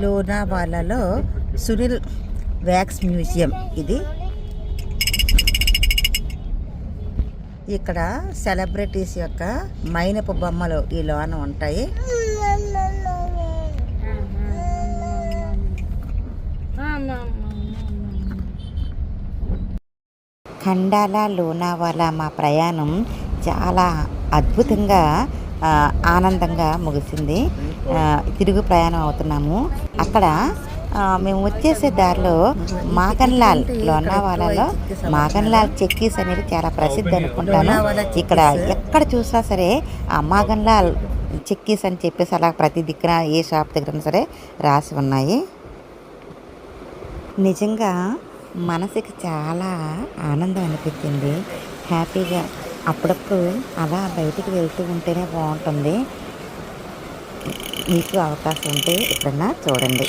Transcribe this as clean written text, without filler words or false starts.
లోనావాలాలో Sunil wax museum ఇది. ఇక్కడ celebrities యొక్క మైనపు బొమ్మలు ఈ లోన ఉంటాయి. ఖండాలా లోనావాలా మా ప్రయాణం చాలా అద్భుతంగా ఆనందంగా ముగిసింది. తిరుగు ప్రయాణం అవుతున్నాము. అక్కడ మేము వచ్చేసే దారిలో మాగన్లాల్, లోనావాలాలో మాగన్లాల్ చెక్కీస్ అనేది చాలా ప్రసిద్ధి అనుకుంటాను. ఇక్కడ ఎక్కడ చూసినా సరే ఆ మాగన్లాల్ చెక్కీస్ అని చెప్పేసి అలా ప్రతి దిక్కున ఏ షాప్ దగ్గర సరే రాసి ఉన్నాయి. నిజంగా మనసుకి చాలా ఆనందం అనిపించింది, హ్యాపీగా. అప్పుడప్పుడు అలా బయటికి వెళ్తూ ఉంటేనే బాగుంటుంది. మీకు అవకాశం ఉంటే ఎప్పుడన్నా చూడండి.